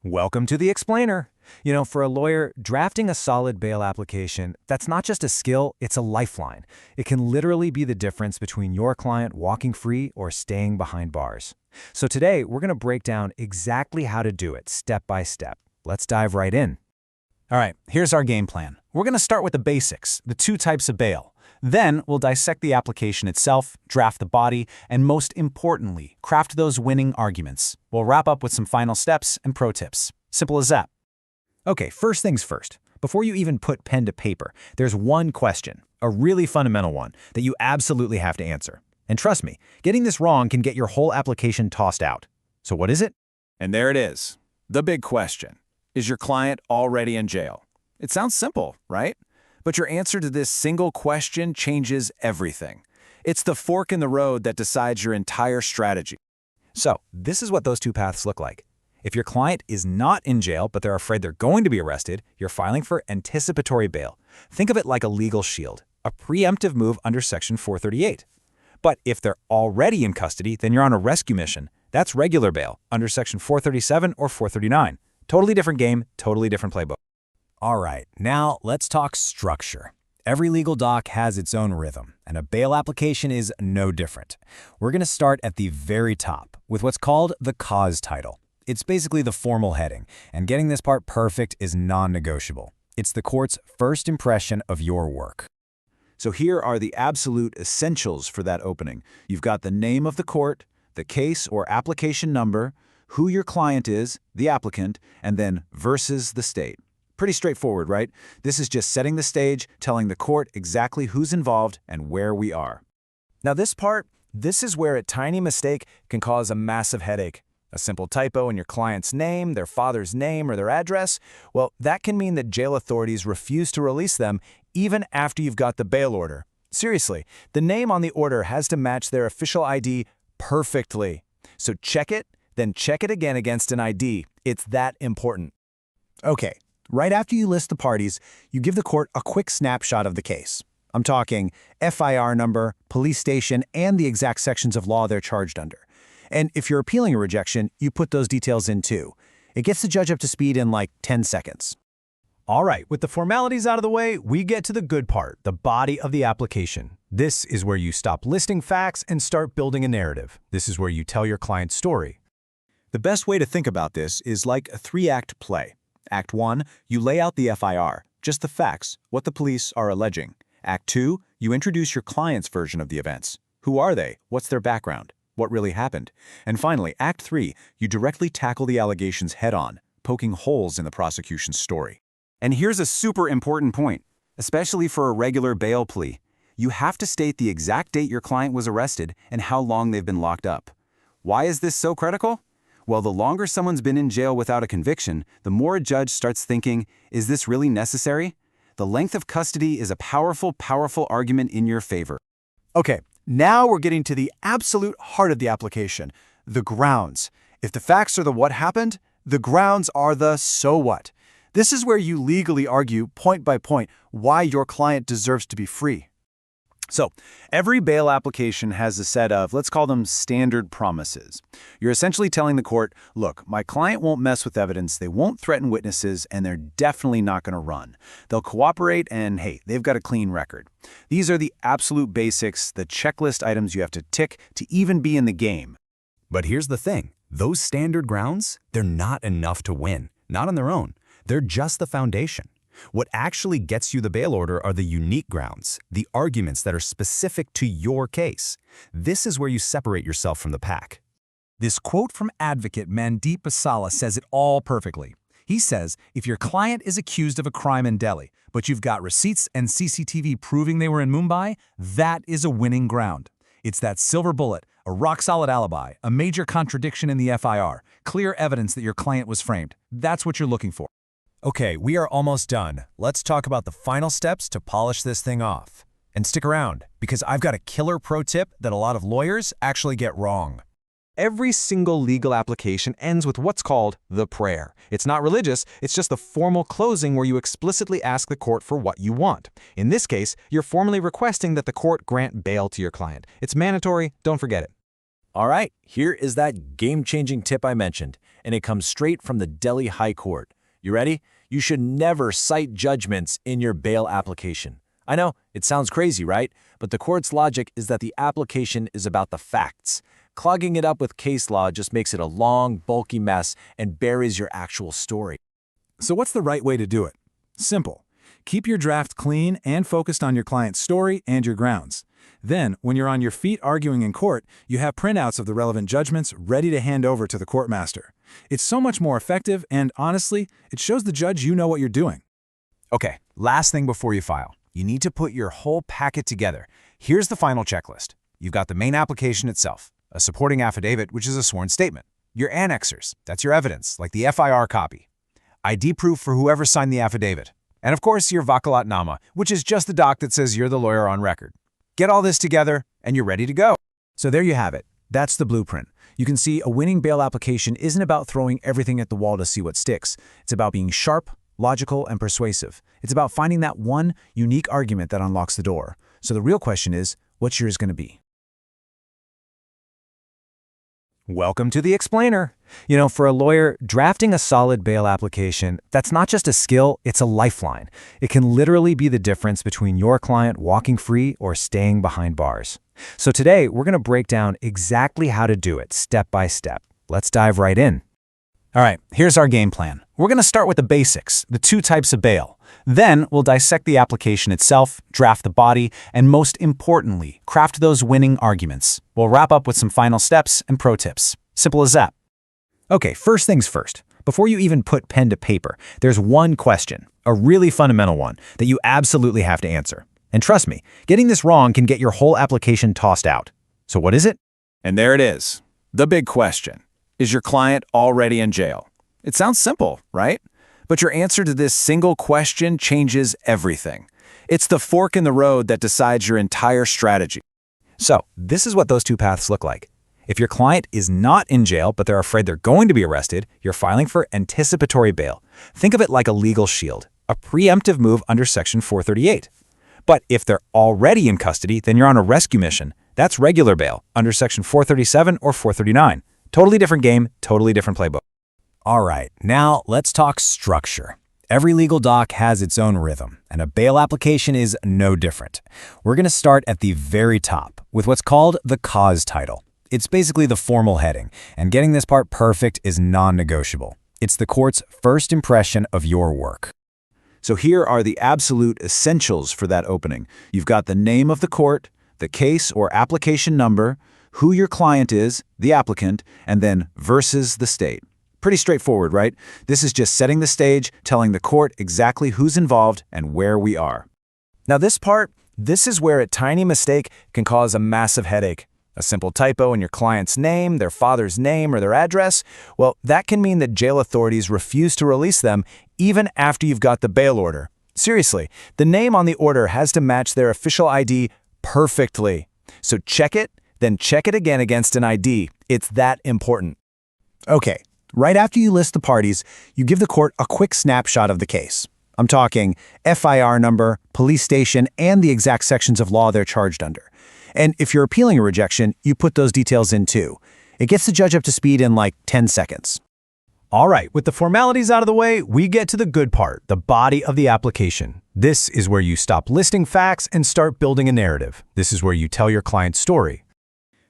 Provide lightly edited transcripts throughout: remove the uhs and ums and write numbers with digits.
Welcome to the explainer. For a lawyer, drafting a solid bail application, that's not just a skill, it's a lifeline. It can literally be the difference between your client walking free or staying behind bars. So today, we're going to break down exactly how to do it step by step. Let's dive right in. All right, here's our game plan. We're going to start with the basics, the two types of bail. Then we'll dissect the application itself, draft the body, and most importantly, craft those winning arguments. We'll wrap up with some final steps and pro tips. Simple as that. Okay, first things first. Before you even put pen to paper, there's one question, a really fundamental one, that you absolutely have to answer. And trust me, getting this wrong can get your whole application tossed out. So what is it? And there it is. The big question. Is your client already in jail? It sounds simple, right? But your answer to this single question changes everything. It's the fork in the road that decides your entire strategy. So, this is what those two paths look like. If your client is not in jail, but they're afraid they're going to be arrested, you're filing for anticipatory bail. Think of it like a legal shield, a preemptive move under Section 438. But if they're already in custody, then you're on a rescue mission. That's regular bail, under Section 437 or 439. Totally different game, totally different playbook. All right, now let's talk structure. Every legal doc has its own rhythm, and a bail application is no different. We're going to start at the very top with what's called the cause title. It's basically the formal heading, and getting this part perfect is non-negotiable. It's the court's first impression of your work. So here are the absolute essentials for that opening. You've got the name of the court, the case or application number, who your client is, the applicant, and then versus the state. Pretty straightforward, right? This is just setting the stage, telling the court exactly who's involved and where we are. Now this is where a tiny mistake can cause a massive headache. A simple typo in your client's name, their father's name, or their address, well, that can mean that jail authorities refuse to release them even after you've got the bail order. Seriously, the name on the order has to match their official ID perfectly. So check it, then check it again against an ID. It's that important. Okay. Right after you list the parties, you give the court a quick snapshot of the case. I'm talking FIR number, police station, and the exact sections of law they're charged under. And if you're appealing a rejection, you put those details in too. It gets the judge up to speed in like 10 seconds. All right, with the formalities out of the way, we get to the good part, the body of the application. This is where you stop listing facts and start building a narrative. This is where you tell your client's story. The best way to think about this is like a 3-act play. Act 1, you lay out the FIR, just the facts, what the police are alleging. Act 2, you introduce your client's version of the events. Who are they? What's their background? What really happened? And finally, Act 3, you directly tackle the allegations head-on, poking holes in the prosecution's story. And here's a super important point, especially for a regular bail plea. You have to state the exact date your client was arrested and how long they've been locked up. Why is this so critical? Well, the longer someone's been in jail without a conviction, the more a judge starts thinking, is this really necessary? The length of custody is a powerful, powerful argument in your favor. Okay, now we're getting to the absolute heart of the application, the grounds. If the facts are the what happened, the grounds are the so what. This is where you legally argue, point by point, why your client deserves to be free. So, every bail application has a set of, let's call them standard promises. You're essentially telling the court, look, my client won't mess with evidence, they won't threaten witnesses, and they're definitely not going to run. They'll cooperate, and hey, they've got a clean record. These are the absolute basics, the checklist items you have to tick to even be in the game. But here's the thing, those standard grounds, they're not enough to win, not on their own. They're just the foundation. What actually gets you the bail order are the unique grounds, the arguments that are specific to your case. This is where you separate yourself from the pack. This quote from advocate Mandeep Basala says it all perfectly. He says, if your client is accused of a crime in Delhi, but you've got receipts and CCTV proving they were in Mumbai, that is a winning ground. It's that silver bullet, a rock-solid alibi, a major contradiction in the FIR, clear evidence that your client was framed. That's what you're looking for. Okay, we are almost done. Let's talk about the final steps to polish this thing off. And stick around, because I've got a killer pro tip that a lot of lawyers actually get wrong. Every single legal application ends with what's called the prayer. It's not religious, it's just the formal closing where you explicitly ask the court for what you want. In this case, you're formally requesting that the court grant bail to your client. It's mandatory, don't forget it. All right, here is that game-changing tip I mentioned. and it comes straight from the Delhi High Court. You ready? You should never cite judgments in your bail application. I know, it sounds crazy, right? But the court's logic is that the application is about the facts. Clogging it up with case law just makes it a long, bulky mess and buries your actual story. So what's the right way to do it? Simple. Keep your draft clean and focused on your client's story and your grounds. Then, when you're on your feet arguing in court, you have printouts of the relevant judgments ready to hand over to the courtmaster. It's so much more effective and, honestly, it shows the judge you know what you're doing. Okay, last thing before you file. You need to put your whole packet together. Here's the final checklist. You've got the main application itself, a supporting affidavit, which is a sworn statement. Your annexers, that's your evidence, like the FIR copy. ID proof for whoever signed the affidavit. And of course, your vakalatnama, which is just the doc that says you're the lawyer on record. Get all this together, and you're ready to go. So there you have it. That's the blueprint. You can see a winning bail application isn't about throwing everything at the wall to see what sticks. It's about being sharp, logical, and persuasive. It's about finding that one unique argument that unlocks the door. So the real question is, what's yours going to be? Welcome to the explainer. You know, for a lawyer, drafting a solid bail application, that's not just a skill, it's a lifeline. It can literally be the difference between your client walking free or staying behind bars. So today, we're going to break down exactly how to do it step by step. Let's dive right in. All right, here's our game plan. We're going to start with the basics, the two types of bail. Then we'll dissect the application itself, draft the body, and most importantly, craft those winning arguments. We'll wrap up with some final steps and pro tips. Simple as that. Okay, first things first. Before you even put pen to paper, there's one question, a really fundamental one, that you absolutely have to answer. And trust me, getting this wrong can get your whole application tossed out. So what is it? And there it is, the big question. Is your client already in jail? It sounds simple, right? But your answer to this single question changes everything. It's the fork in the road that decides your entire strategy. So, this is what those two paths look like. If your client is not in jail, but they're afraid they're going to be arrested, you're filing for anticipatory bail. Think of it like a legal shield, a preemptive move under Section 438. But if they're already in custody, then you're on a rescue mission. That's regular bail under Section 437 or 439. Totally different game, totally different playbook. All right, now let's talk structure. Every legal doc has its own rhythm, and a bail application is no different. We're going to start at the very top with what's called the cause title. It's basically the formal heading, and getting this part perfect is non-negotiable. It's the court's first impression of your work. So here are the absolute essentials for that opening. You've got the name of the court, the case or application number, who your client is, the applicant, and then versus the state. Pretty straightforward, right? This is just setting the stage, telling the court exactly who's involved and where we are. Now this is where a tiny mistake can cause a massive headache. A simple typo in your client's name, their father's name, or their address, well, that can mean that jail authorities refuse to release them even after you've got the bail order. Seriously, the name on the order has to match their official ID perfectly. So check it, then check it again against an ID. It's that important. Okay, right after you list the parties, you give the court a quick snapshot of the case. I'm talking FIR number, police station, and the exact sections of law they're charged under. And if you're appealing a rejection, you put those details in too. It gets the judge up to speed in like 10 seconds. All right, with the formalities out of the way, we get to the good part, the body of the application. This is where you stop listing facts and start building a narrative. This is where you tell your client's story.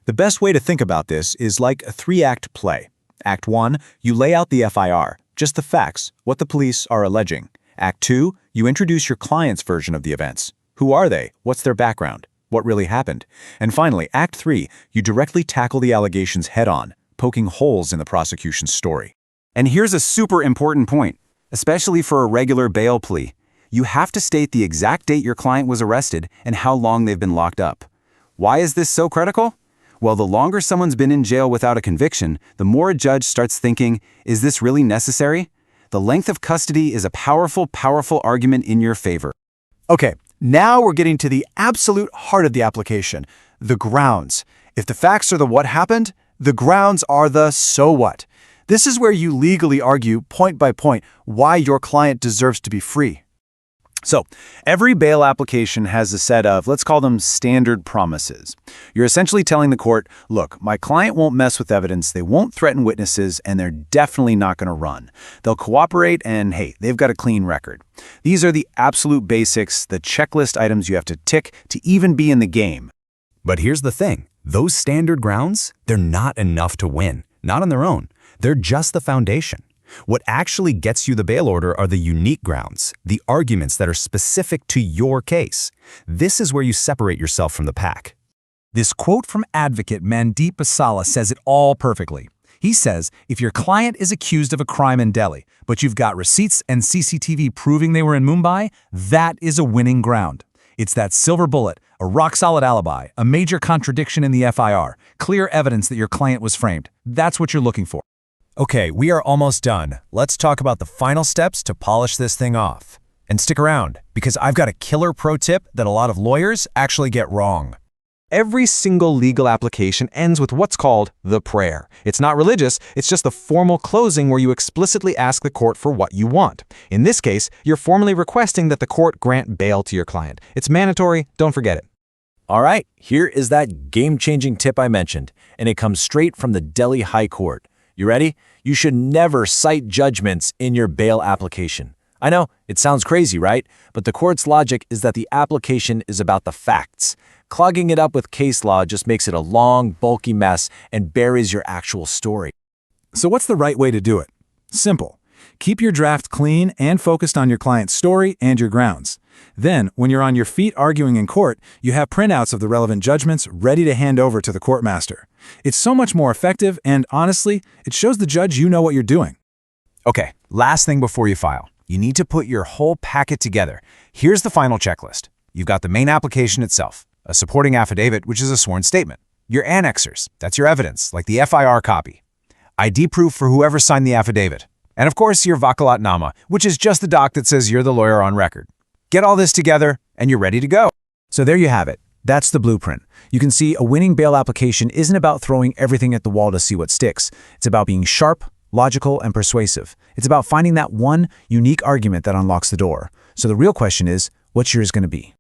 The best way to think about this is like a 3-act play. Act 1, you lay out the FIR, just the facts, what the police are alleging. Act 2, you introduce your client's version of the events. Who are they? What's their background? What really happened? And finally, Act 3, you directly tackle the allegations head-on, poking holes in the prosecution's story. And here's a super important point, especially for a regular bail plea. You have to state the exact date your client was arrested and how long they've been locked up. Why is this so critical? Well, the longer someone's been in jail without a conviction, the more a judge starts thinking, is this really necessary? The length of custody is a powerful, powerful argument in your favor. Okay, now we're getting to the absolute heart of the application, the grounds. If the facts are the what happened, the grounds are the so what. This is where you legally argue point by point why your client deserves to be free. So, every bail application has a set of, let's call them standard promises. You're essentially telling the court, look, my client won't mess with evidence, they won't threaten witnesses, and they're definitely not going to run. They'll cooperate, and hey, they've got a clean record. These are the absolute basics, the checklist items you have to tick to even be in the game. But here's the thing. Those standard grounds, they're not enough to win. Not on their own. They're just the foundation. What actually gets you the bail order are the unique grounds, the arguments that are specific to your case. This is where you separate yourself from the pack. This quote from advocate Mandeep Basala says it all perfectly. He says, if your client is accused of a crime in Delhi, but you've got receipts and CCTV proving they were in Mumbai, that is a winning ground. It's that silver bullet, a rock-solid alibi, a major contradiction in the FIR, clear evidence that your client was framed. That's what you're looking for. Okay, we are almost done. Let's talk about the final steps to polish this thing off. And stick around, because I've got a killer pro tip that a lot of lawyers actually get wrong. Every single legal application ends with what's called the prayer. It's not religious, it's just the formal closing where you explicitly ask the court for what you want. In this case, you're formally requesting that the court grant bail to your client. It's mandatory, don't forget it. All right, here is that game-changing tip I mentioned, and it comes straight from the Delhi High Court. You ready? You should never cite judgments in your bail application. I know, it sounds crazy, right? But the court's logic is that the application is about the facts. Clogging it up with case law just makes it a long, bulky mess and buries your actual story. So what's the right way to do it? Simple. Keep your draft clean and focused on your client's story and your grounds. Then, when you're on your feet arguing in court, you have printouts of the relevant judgments ready to hand over to the courtmaster. It's so much more effective and, honestly, it shows the judge you know what you're doing. Okay, last thing before you file. You need to put your whole packet together. Here's the final checklist. You've got the main application itself, a supporting affidavit, which is a sworn statement. Your annexers, that's your evidence, like the FIR copy. ID proof for whoever signed the affidavit. And of course, your vakalatnama, which is just the doc that says you're the lawyer on record. Get all this together, and you're ready to go. So there you have it. That's the blueprint. You can see a winning bail application isn't about throwing everything at the wall to see what sticks. It's about being sharp, logical, and persuasive. It's about finding that one unique argument that unlocks the door. So the real question is, what's yours going to be?